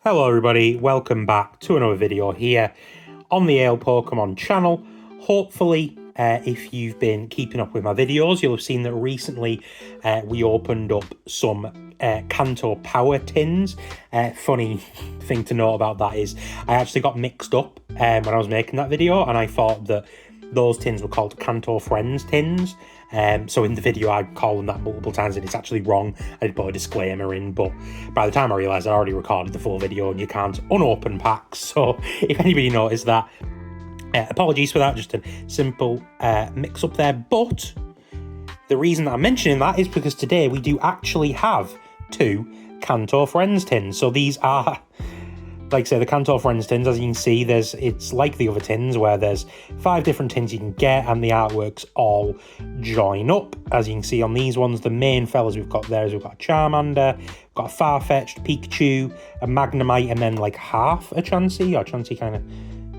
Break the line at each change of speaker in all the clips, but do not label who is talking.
Hello everybody, welcome back to another video here on the Ale Pokemon channel. Hopefully, if you've been keeping up with my videos, you'll have seen that recently we opened up some Kanto Power Tins. Funny thing to note about that is I actually got mixed up when I was making that video, and I thought that those tins were called Kanto Friends Tins. So in the video I call them that multiple times and it's actually wrong. I did put a disclaimer in, but by the time I realised I'd already recorded the full video and you can't unopen packs. So if anybody noticed that, apologies for that, just a simple mix up there. But the reason that I'm mentioning that is because today we do actually have two Kanto Friends Tins. So these are, like I say, the Kanto Friends Tins. As you can see, it's like the other tins where there's 5 different tins you can get and the artworks all join up. As you can see on these ones, the main fellas we've got there is we've got a Charmander, we've got a Farfetch'd, Pikachu, a Magnemite, and then like half a Chansey, or Chansey kind of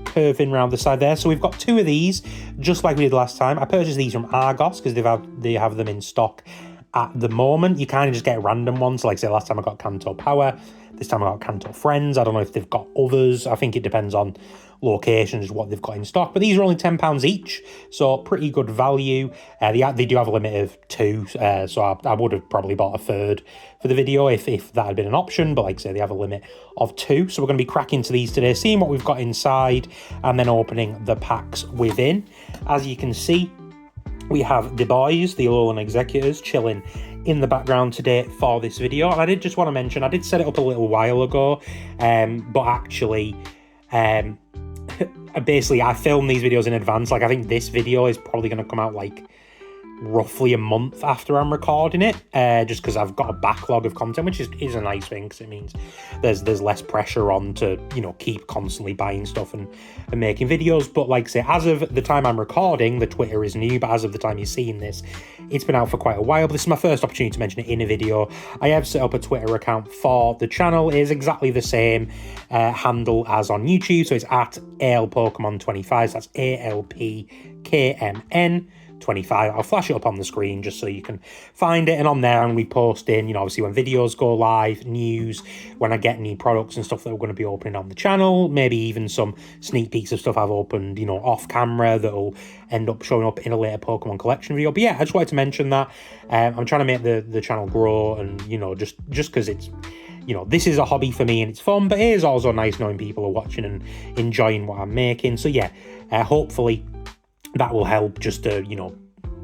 curving around the side there. So we've got 2 of these, just like we did last time. I purchased these from Argos because they have them in stock at the moment. You kind of just get random ones. So like I say, last time I got Kanto Power, this time I got Kanto Friends. I don't know if they've got others. I think it depends on locations, what they've got in stock. But these are only £10 each, so pretty good value. They do have a limit of 2, so I would have probably bought a third for the video if that had been an option. But like I say, they have a limit of 2. So we're going to be cracking to these today, seeing what we've got inside, and then opening the packs within. As you can see, we have the boys, the Alolan Executors, chilling in the background today for this video. And I did just want to mention, I did set it up a little while ago, but actually, basically, I filmed these videos in advance. Like, I think this video is probably going to come out, like, roughly a month after I'm recording it, just because I've got a backlog of content, which is a nice thing, because it means there's less pressure on to, you know, keep constantly buying stuff and making videos. But like I say, as of the time I'm recording, the Twitter is new, but as of the time you're seeing this, it's been out for quite a while. But this is my first opportunity to mention it in a video. I have set up a Twitter account for the channel. It is exactly the same handle as on YouTube, so it's at ALPokemon25, so that's ALPKMN 25. I'll flash it up on the screen just so you can find it, and on there I'm going to be posting, you know, obviously when videos go live, news, when I get new products and stuff that we're going to be opening on the channel, maybe even some sneak peeks of stuff I've opened, you know, off camera that'll end up showing up in a later Pokemon collection video. But yeah, I just wanted to mention that I'm trying to make the channel grow, and you know, just because it's, you know, this is a hobby for me and it's fun, but it is also nice knowing people are watching and enjoying what I'm making. So yeah, hopefully that will help just to, you know,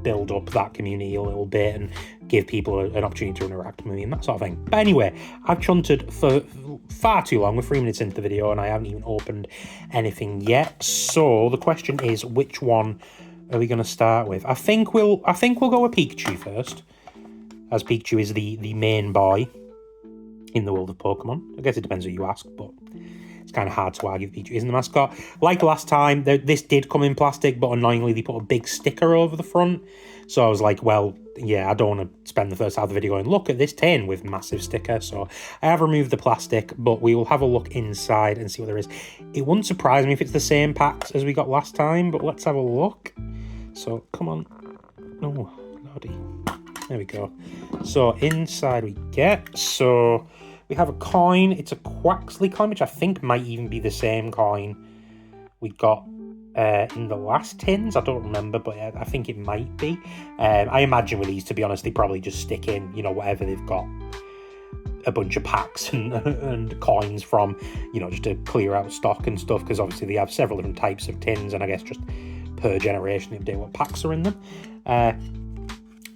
build up that community a little bit and give people an opportunity to interact with me and that sort of thing. But anyway, I've chunted for far too long. We're 3 minutes into the video and I haven't even opened anything yet. So the question is, which one are we going to start with? I think we'll go with Pikachu first, as Pikachu is the main boy in the world of Pokemon. I guess it depends who you ask, but it's kind of hard to argue Pikachu isn't the mascot. Like last time, this did come in plastic, but annoyingly they put a big sticker over the front. So I was like, well, yeah, I don't want to spend the first half of the video going, look at this tin with massive sticker. So I have removed the plastic, but we will have a look inside and see what there is. It wouldn't surprise me if it's the same packs as we got last time, but let's have a look. So come on. Oh, lordy. There we go. So inside we get, so we have a coin. It's a Quaxley coin, which I think might even be the same coin we got in the last tins. I don't remember, but I think it might be. I imagine with these, to be honest, they probably just stick in, you know, whatever they've got, a bunch of packs and coins from, you know, just to clear out stock and stuff, because obviously they have several different types of tins, and I guess just per generation they update what packs are in them.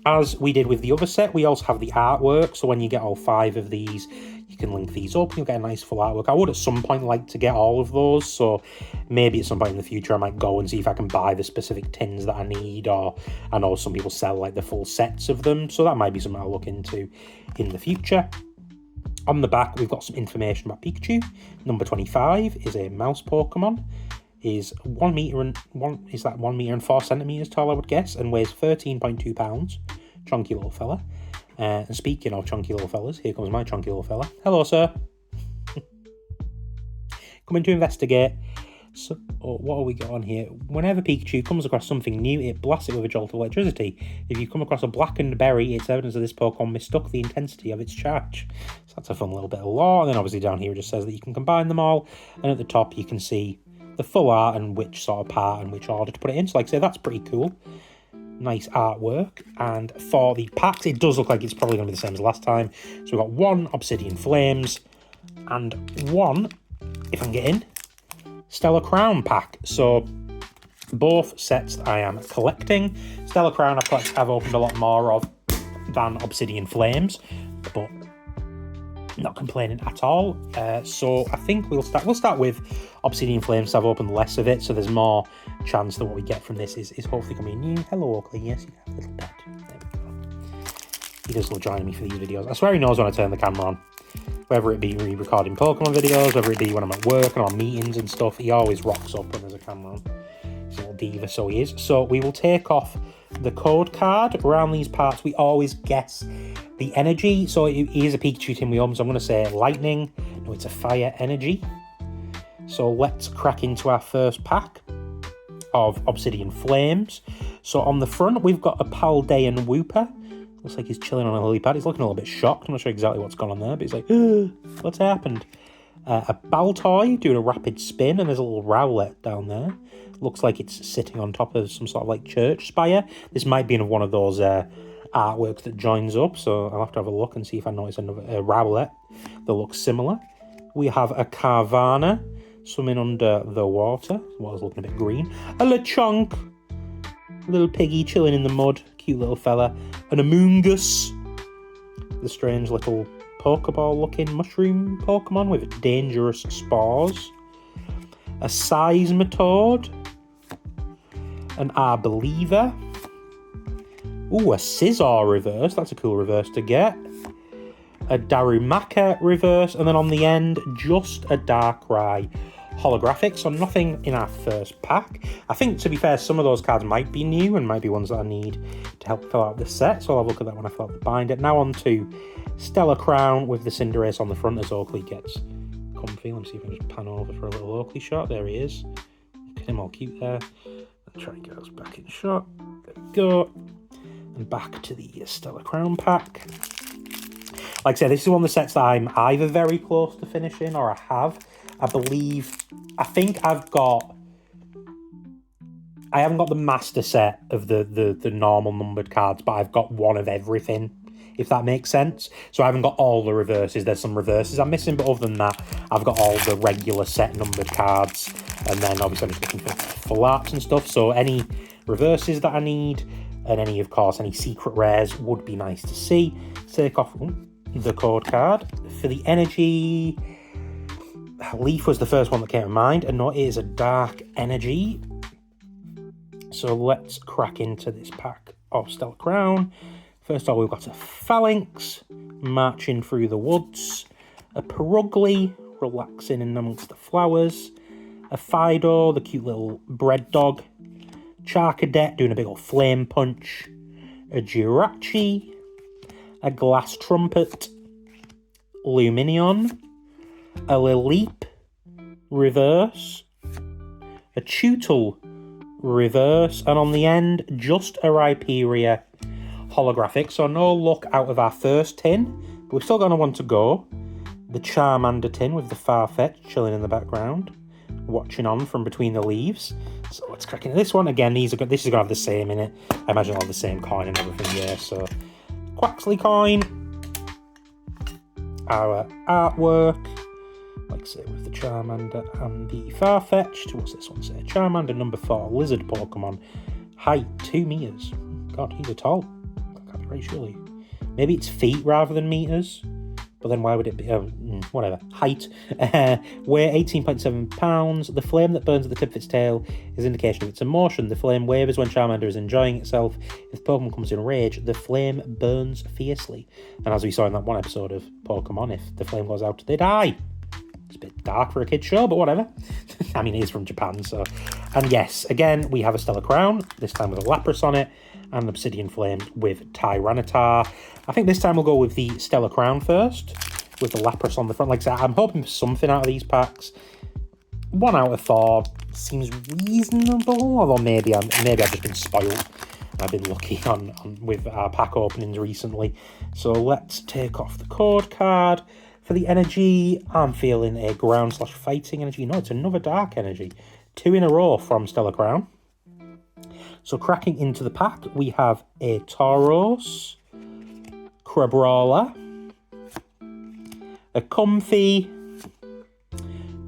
As we did with the other set, we also have the artwork, so when you get all 5 of these, you can link these up and you'll get a nice full artwork. I would at some point like to get all of those, so maybe at some point in the future I might go and see if I can buy the specific tins that I need, or I know some people sell like the full sets of them, so that might be something I'll look into in the future. On the back, we've got some information about Pikachu. Number 25 is a mouse Pokemon. Is 1 meter and 1 meter and 4 centimeters tall, I would guess, and weighs 13.2 pounds. Chunky little fella. And speaking of chunky little fellas, here comes my chunky little fella. Hello, sir. Coming to investigate. So, what have we got on here? Whenever Pikachu comes across something new, it blasts it with a jolt of electricity. If you come across a blackened berry, it's evidence that this Pokemon mistook the intensity of its charge. So that's a fun little bit of lore. And then obviously down here it just says that you can combine them all. And at the top you can see the full art and which sort of part and which order to put it in. So like I say, that's pretty cool. Nice artwork. And for the packs, it does look like it's probably going to be the same as last time. So we've got one Obsidian Flames and one, if I can get in, Stellar Crown pack. So both sets that I am collecting. Stellar Crown I've opened a lot more of than Obsidian Flames, but not complaining at all. So I think we'll start with Obsidian Flames. So I've opened less of it, so there's more chance that what we get from this is hopefully going to be new. Hello, Oakley. Yes, you have a little pet. There we go. He does love joining me for these videos. I swear he knows when I turn the camera on. Whether it be re-recording Pokemon videos, whether it be when I'm at work and on meetings and stuff, he always rocks up when there's a camera on. He's a little diva, so he is. So we will take off the code card. Around these parts, we always guess the energy. So it is a Pikachu tin we open, so I'm going to say lightning. No, it's a fire energy. So let's crack into our first pack of Obsidian Flames. So on the front, we've got a Paldean Wooper. Looks like he's chilling on a lily pad. He's looking a little bit shocked. I'm not sure exactly what's gone on there, but he's like, what's happened? A Baltoy doing a rapid spin, and there's a little Rowlet down there. Looks like it's sitting on top of some sort of like church spire. This might be in one of those artworks that joins up, so I'll have to have a look and see if I notice another Rowlet that looks similar. We have a Carvana swimming under the water. Water's looking a bit green. A Lechonk, little piggy chilling in the mud. Cute little fella. An Amoonguss, the strange little Pokeball looking mushroom Pokemon with dangerous spores. A Seismitoad. An Arbeliever. Ooh, a Scizor reverse. That's a cool reverse to get. A Darumaka reverse. And then on the end, just a Darkrai holographic. So nothing in our first pack. I think, to be fair, some of those cards might be new and might be ones that I need to help fill out the set. So I'll have a look at that when I fill out the binder. Now on to Stellar Crown with the Cinderace on the front as Oakley gets comfy. Let me see if I can just pan over for a little Oakley shot. There he is. Look at him all cute there. I'll try and get us back in shot. There we go. And back to the Stellar Crown pack. Like I said, this is one of the sets that I'm either very close to finishing or I have. I haven't got the master set of the normal numbered cards, but I've got one of everything, if that makes sense. So I haven't got all the reverses. There's some reverses I'm missing, but other than that, I've got all the regular set numbered cards. And then obviously I'm just looking for full arts and stuff. So any reverses that I need, and any secret rares would be nice to see. Take off the code card. For the energy, Leaf was the first one that came to mind, and no, it is a dark energy. So let's crack into this pack of Stellar Crown. First of all, we've got a Phalanx marching through the woods, a Perugly relaxing in amongst the flowers, a Fido, the cute little bread dog, Charcadet doing a big old flame punch, a Jirachi, a Glass Trumpet, Luminion, a Lileep reverse, a Tootle reverse, and on the end, just a Rhyperior holographic. So no luck out of our first tin, but we've still got one to go. The Charmander tin with the Farfetch chilling in the background, watching on from between the leaves. So let's crack into this one. Again, this is going to have the same in it. I imagine I'll have the same coin and everything, yeah. So Quaxley coin, our artwork, like I say, with the Charmander and the Farfetch'd. What's this one say? Charmander number 4, lizard Pokemon, height 2 meters. God, he's a tall. That can't be right, surely. Maybe it's feet rather than meters. But then why would it be? Whatever. Height. Weigh 18.7 pounds. The flame that burns at the tip of its tail is indication of its emotion. The flame wavers when Charmander is enjoying itself. If the Pokemon comes in rage, the flame burns fiercely. And as we saw in that one episode of Pokemon, if the flame goes out, they die. It's a bit dark for a kid's show, but whatever. I mean, it is from Japan, so. And yes, again, we have a Stellar Crown, this time with a Lapras on it, and Obsidian Flame with Tyranitar. I think this time we'll go with the Stellar Crown first, with the Lapras on the front. Like I said, I'm hoping for something out of these packs. 1 out of 4 seems reasonable, although maybe I've just been spoiled. I've been lucky on with our pack openings recently. So let's take off the code card. For the energy, I'm feeling a ground/fighting energy. No, it's another dark energy. 2 in a row from Stellar Crown. So cracking into the pack, we have a Tauros, Crabrawler, a Comfy,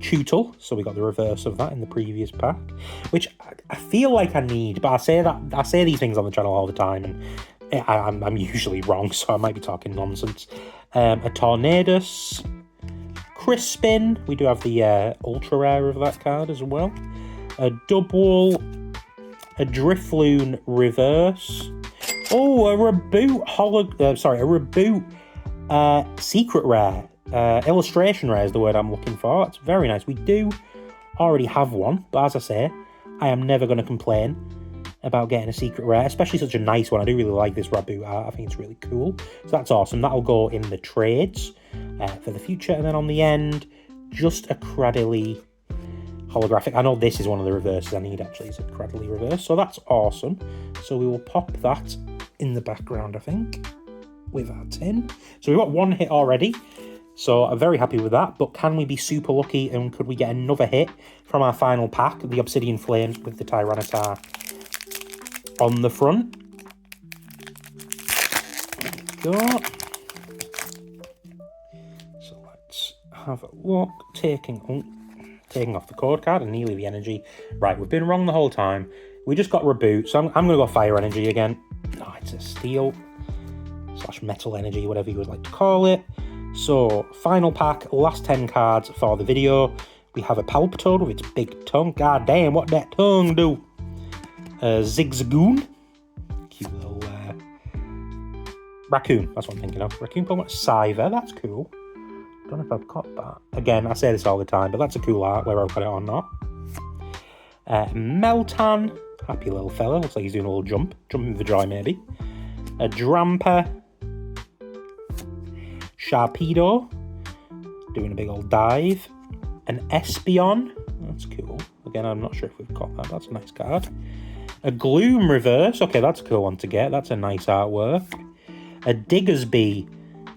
Tootle, so we got the reverse of that in the previous pack, which I feel like I need, but I say these things on the channel all the time, and I'm usually wrong, so I might be talking nonsense. A Tornadus, Crispin, we do have the ultra rare of that card as well, a Dubwool, a Drifloon reverse, oh, a Reboot secret rare. Illustration rare is the word I'm looking for. It's very nice. We do already have one, but as I say, I am never going to complain about getting a secret rare, especially such a nice one. I do really like this Reboot art. I think it's really cool. So that's awesome. That'll go in the trades for the future. And then on the end, just a Cradily holographic. I know this is one of the reverses I need, actually. It's a Cradily reverse. So that's awesome. So we will pop that in the background, I think, with our tin. So we've got 1 hit already. So I'm very happy with that, but can we be super lucky and could we get another hit from our final pack, the Obsidian Flames with the Tyranitar on the front? There we go. So let's have a look. Taking off the code card and nearly the energy. Right, we've been wrong the whole time. We just got Reboot, so I'm going to go Fire Energy again. Oh, it's a Steel / Metal Energy, whatever you would like to call it. So, final pack, last 10 cards for the video. We have a Palpitoad with its big tongue. God damn, what that tongue do? Zigzagoon. Cute little raccoon, that's what I'm thinking of. Raccoon Pokemon. Scyther, that's cool. Don't know if I've got that. Again, I say this all the time, but that's a cool art, whether I've got it or not. Meltan, happy little fella. Looks like he's doing a little jumping for joy maybe. A Drampa. Sharpedo, doing a big old dive. An Espeon, that's cool. Again, I'm not sure if we've got that. That's a nice card. A Gloom reverse, okay, that's a cool one to get. That's a nice artwork. A Diggersby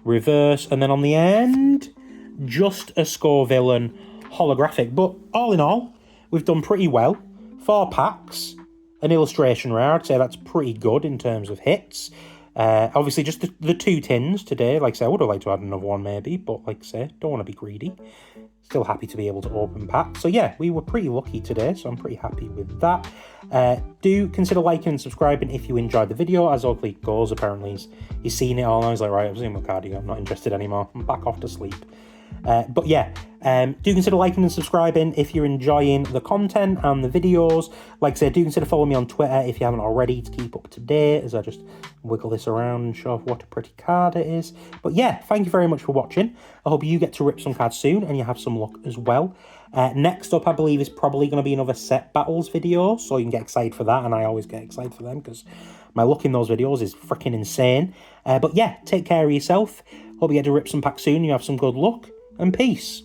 reverse, and then on the end, just a Scovillain holographic. But all in all, we've done pretty well. 4 packs, an illustration rare. I'd say that's pretty good in terms of hits. Obviously, just the 2 tins today. Like I say, I would have liked to add another one maybe, but like I say, don't want to be greedy. Still happy to be able to open packs. So yeah, we were pretty lucky today, so I'm pretty happy with that. Do consider liking and subscribing if you enjoyed the video. As Ugly goes, apparently he's seen it all, and I was like, right, I've seen my cardio, I'm not interested anymore. I'm back off to sleep. But yeah, do consider liking and subscribing if you're enjoying the content and the videos. Like I said, do consider following me on Twitter if you haven't already to keep up to date, as I just wiggle this around and show off what a pretty card it is. But yeah, thank you very much for watching. I hope you get to rip some cards soon and you have some luck as well. Next up, I believe, is probably going to be another set battles video, so you can get excited for that, and I always get excited for them because my luck in those videos is freaking insane. But yeah, take care of yourself. Hope you get to rip some packs soon, you have some good luck, and peace.